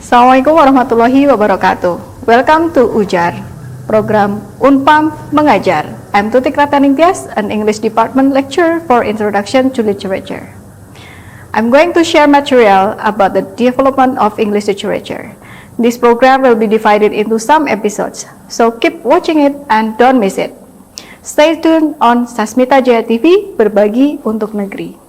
Assalamualaikum warahmatullahi wabarakatuh. Welcome to UJAR, program Unpam Mengajar. I'm Tutik Rataning Tias, an English department lecturer for Introduction to Literature. I'm going to share material about the development of English literature. This program will be divided into some episodes, so keep watching it and don't miss it. Stay tuned on Sasmita Jaya TV, berbagi untuk negeri.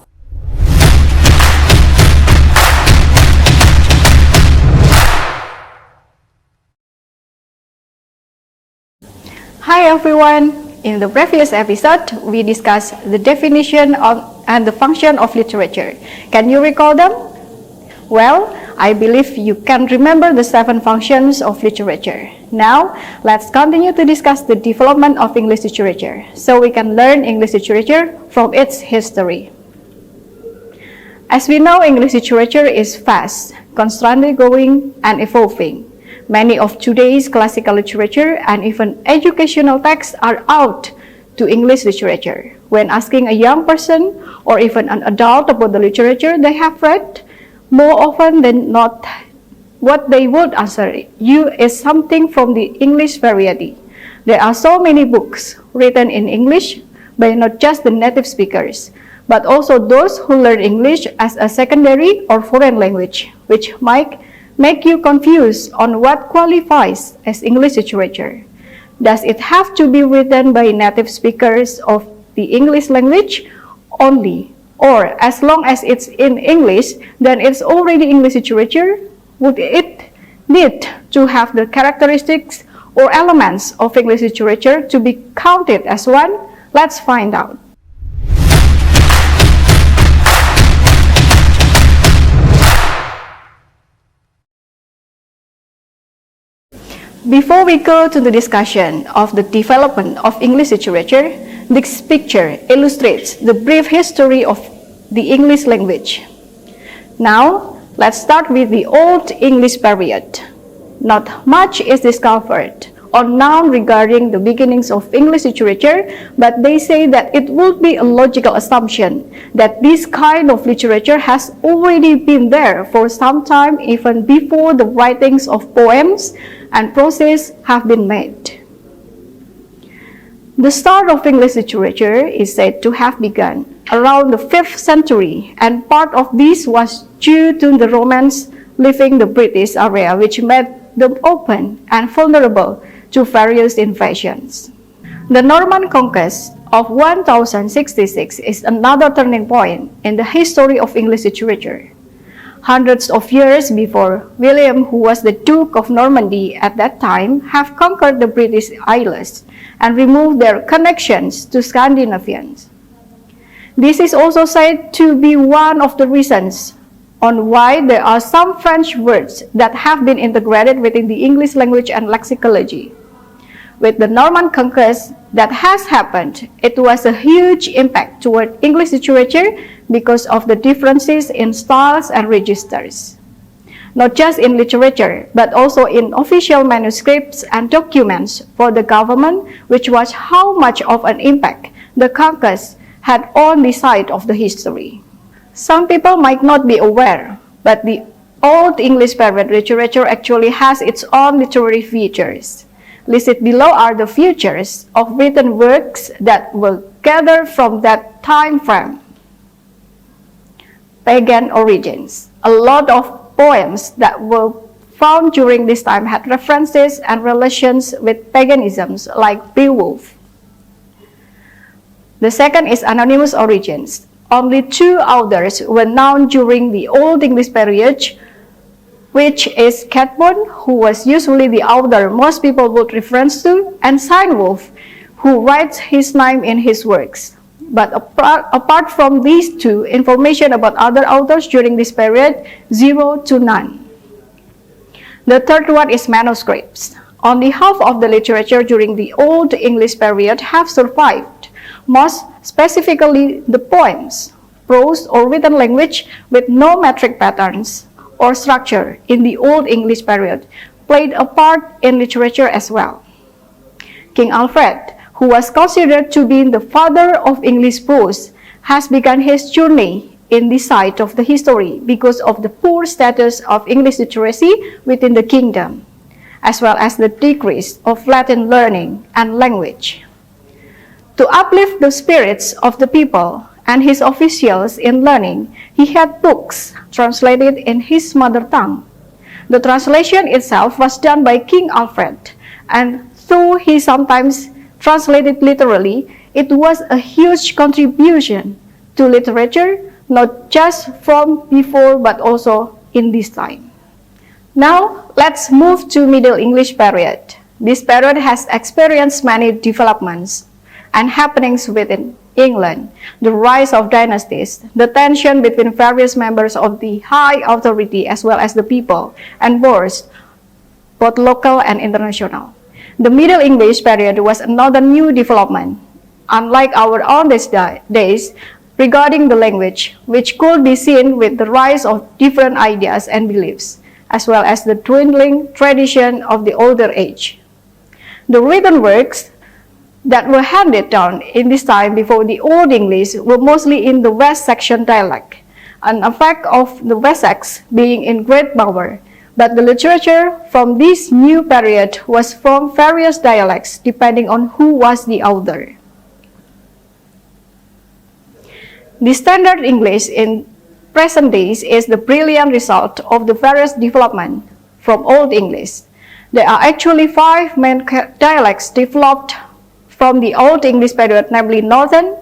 Hi everyone! In the previous episode, we discussed the definition of and the function of literature. Can you recall them? Well, I believe you can remember the 7 functions of literature. Now, let's continue to discuss the development of English literature, so we can learn English literature from its history. As we know, English literature is fast, constantly growing and evolving. Many of today's classical literature and even educational texts are out to English literature. When asking a young person or even an adult about the literature they have read, more often than not, what they would answer you is something from the English variety. There are so many books written in English by not just the native speakers, but also those who learn English as a secondary or foreign language, which might make you confused on what qualifies as English literature. Does it have to be written by native speakers of the English language only? Or as long as it's in English, then it's already English literature? Would it need to have the characteristics or elements of English literature to be counted as one? Let's find out. Before we go to the discussion of the development of English literature, this picture illustrates the brief history of the English language. Now, let's start with the Old English period. Not much is discovered or known regarding the beginnings of English literature, but they say that it would be a logical assumption that this kind of literature has already been there for some time, even before the writings of poems and prose have been made. The start of English literature is said to have begun around the 5th century, and part of this was due to the Romans leaving the British area, which made them open and vulnerable to various invasions. The Norman conquest of 1066 is another turning point in the history of English literature. Hundreds of years before, William, who was the Duke of Normandy at that time, have conquered the British Isles and removed their connections to Scandinavians. This is also said to be one of the reasons on why there are some French words that have been integrated within the English language and lexicology. With the Norman conquest that has happened, it was a huge impact toward English literature because of the differences in styles and registers. Not just in literature, but also in official manuscripts and documents for the government, which was how much of an impact the conquest had on the side of the history. Some people might not be aware, but the Old English period literature actually has its own literary features. Listed below are the features of written works that were gathered from that time frame. Pagan origins. A lot of poems that were found during this time had references and relations with paganisms, like Beowulf. The second is anonymous origins. Only 2 authors were known during the Old English period, which is Cædmon, who was usually the author most people would reference to, and Cynewulf, who writes his name in his works. But apart from these 2, information about other authors during this period, 0 to none. The third one is manuscripts. Only half of the literature during the Old English period have survived, most specifically the poems, prose or written language with no metric patterns or structure in the Old English period played a part in literature as well. King Alfred, who was considered to be the father of English prose, has begun his journey in this side of the history because of the poor status of English literacy within the kingdom, as well as the decrease of Latin learning and language. To uplift the spirits of the people and his officials in learning, he had books translated in his mother tongue. The translation itself was done by King Alfred, and though he sometimes translated literally, it was a huge contribution to literature, not just from before but also in this time. Now, let's move to Middle English period. This period has experienced many developments and happenings within England, the rise of dynasties, the tension between various members of the high authority as well as the people, and wars, both local and international. The Middle English period was another new development, unlike our own days, regarding the language, which could be seen with the rise of different ideas and beliefs, as well as the dwindling tradition of the older age. The written works that were handed down in this time before the Old English were mostly in the West Saxon dialect, an effect of the Wessex being in great power, but the literature from this new period was from various dialects depending on who was the author. The standard English in present days is the brilliant result of the various development from Old English. There are actually 5 main dialects developed from the Old English period, namely Northern,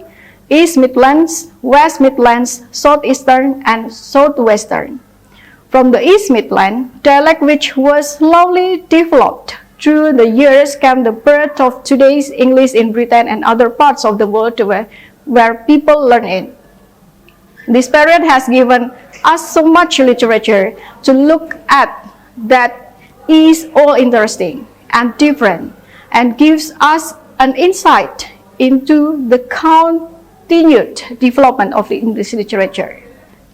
East Midlands, West Midlands, Southeastern, and Southwestern. From the East Midlands, dialect which was slowly developed through the years came the birth of today's English in Britain and other parts of the world where people learn it. This period has given us so much literature to look at that is all interesting and different and gives us an insight into the continued development of the English literature.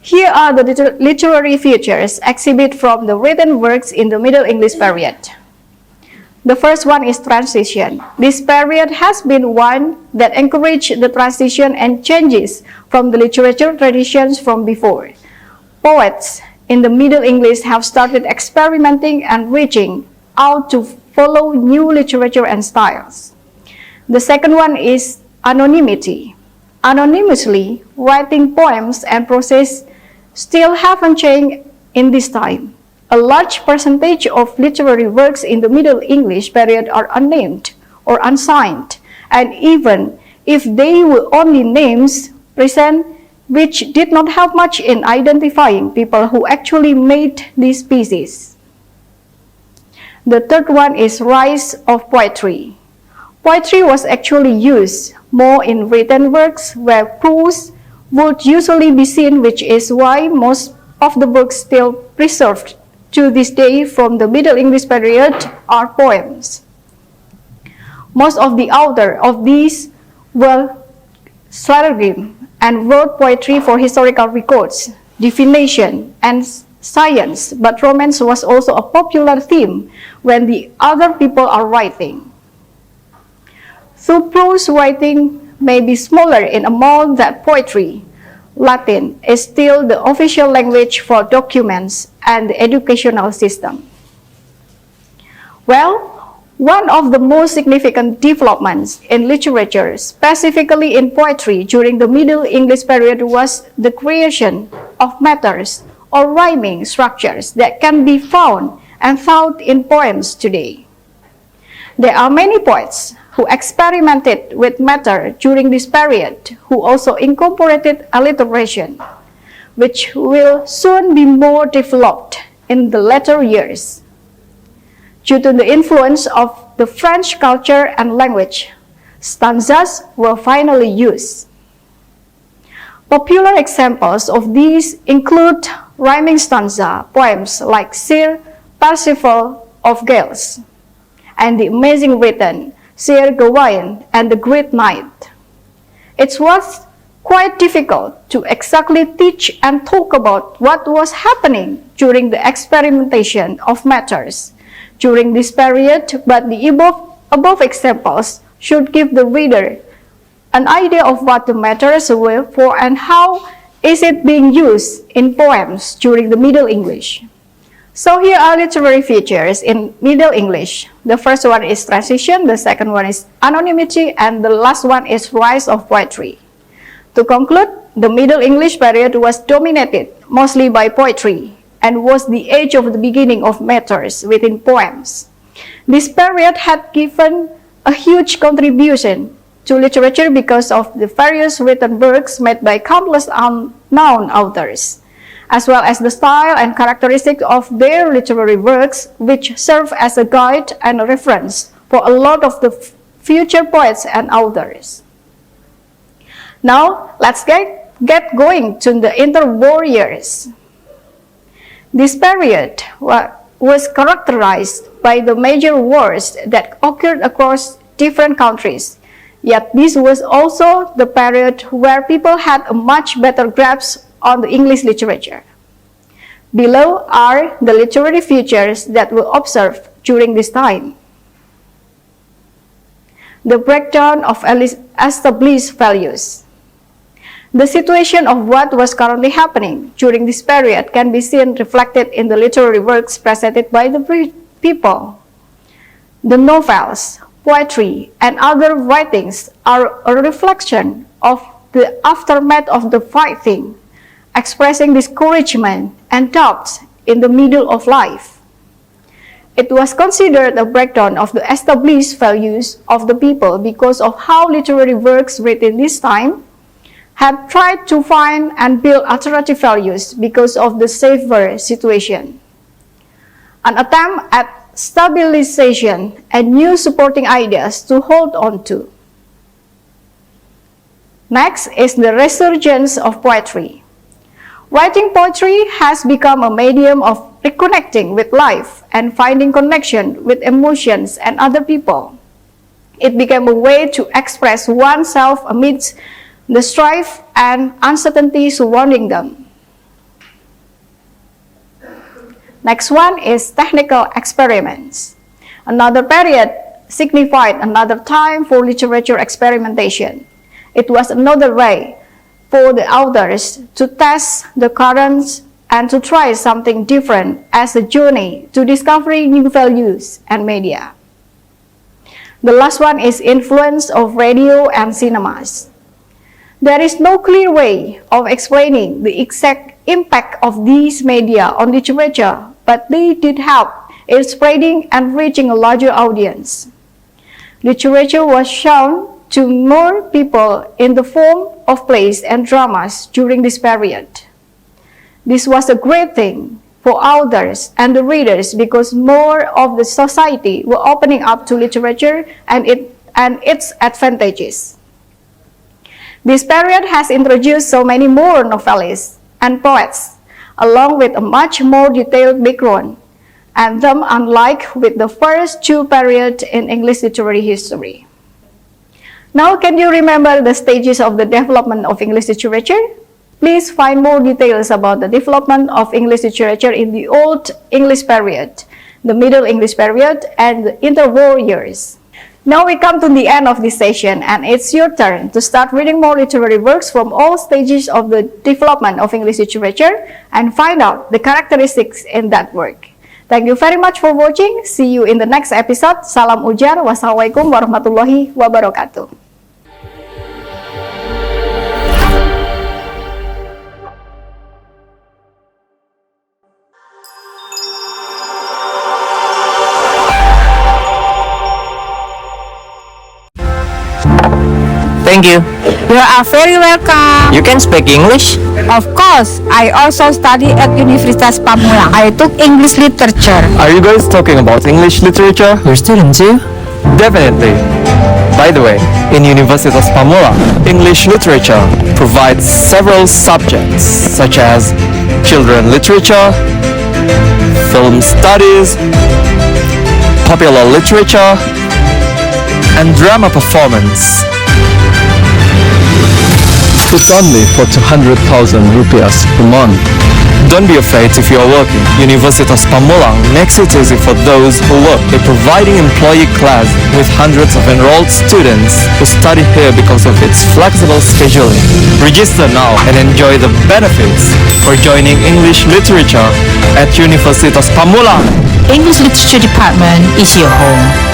Here are the literary features exhibited from the written works in the Middle English period. The first one is transition. This period has been one that encouraged the transition and changes from the literature traditions from before. Poets in the Middle English have started experimenting and reaching out to follow new literature and styles. The second one is anonymity. Anonymously writing poems and prose still haven't changed in this time. A large percentage of literary works in the Middle English period are unnamed or unsigned, and even if they were only names present which did not help much in identifying people who actually made these pieces. The third one is rise of poetry. Poetry was actually used more in written works where prose would usually be seen, which is why most of the books still preserved to this day from the Middle English period are poems. Most of the authors of these were Slargrim and wrote poetry for historical records, divination, and science, but romance was also a popular theme when the other people are writing. Though prose writing may be smaller in amount than poetry, Latin is still the official language for documents and the educational system. Well, one of the most significant developments in literature, specifically in poetry during the Middle English period, was the creation of metres or rhyming structures that can be found and found in poems today. There are many poets who experimented with matter during this period, who also incorporated alliteration, which will soon be more developed in the later years. Due to the influence of the French culture and language, stanzas were finally used. Popular examples of these include rhyming stanza poems like Sir Percival of Gales and the amazing written Sir Gawain and the Great Knight. It was quite difficult to exactly teach and talk about what was happening during the experimentation of matters during this period, but the above examples should give the reader an idea of what the matters were for and how is it being used in poems during the Middle English? So here are literary features in Middle English. The first one is transition, the second one is anonymity, and the last one is rise of poetry. To conclude, the Middle English period was dominated mostly by poetry and was the age of the beginning of matters within poems. This period had given a huge contribution to literature because of the various written works made by countless unknown authors, as well as the style and characteristics of their literary works, which serve as a guide and a reference for a lot of the future poets and authors. Now, let's get going to the interwar years. This period was characterized by the major wars that occurred across different countries. Yet this was also the period where people had a much better grasp on the English literature. Below are the literary features that were observed during this time. The breakdown of established values. The situation of what was currently happening during this period can be seen reflected in the literary works presented by the people. The novels, poetry, and other writings are a reflection of the aftermath of the fighting, expressing discouragement and doubts in the middle of life. It was considered a breakdown of the established values of the people because of how literary works written this time had tried to find and build alternative values because of the safer situation. An attempt at stabilization and new supporting ideas to hold on to. Next is the resurgence of poetry. Writing poetry has become a medium of reconnecting with life and finding connection with emotions and other people. It became a way to express oneself amidst the strife and uncertainty surrounding them. Next one is technical experiments. Another period signified another time for literature experimentation. It was another way for the authors to test the currents and to try something different as a journey to discovering new values and media. The last one is influence of radio and cinemas. There is no clear way of explaining the exact impact of these media on literature, but they did help in spreading and reaching a larger audience. Literature was shown to more people in the form of plays and dramas during this period. This was a great thing for authors and the readers because more of the society were opening up to literature and its advantages. This period has introduced so many more novelists and poets, along with a much more detailed background, and them unlike with the first two periods in English literary history. Now, can you remember the stages of the development of English literature? Please find more details about the development of English literature in the Old English period, the Middle English period, and the interwar years. Now we come to the end of this session, and it's your turn to start reading more literary works from all stages of the development of English literature and find out the characteristics in that work. Thank you very much for watching. See you in the next episode. Salam ujar. Wassalamualaikum warahmatullahi wabarakatuh. Thank you. You are very welcome. You can speak English? Of course, I also study at Universitas Pamulang. I took English literature. Are you guys talking about English literature? You're students too? Definitely. By the way, in Universitas Pamulang, English literature provides several subjects such as children literature, film studies, popular literature, and drama performance. It's only for 200,000 rupees per month. Don't be afraid if you are working. Universitas Pamulang makes it easy for those who work by providing employee class with hundreds of enrolled students who study here because of its flexible scheduling. Register now and enjoy the benefits for joining English literature at Universitas Pamulang. English Literature Department is your home.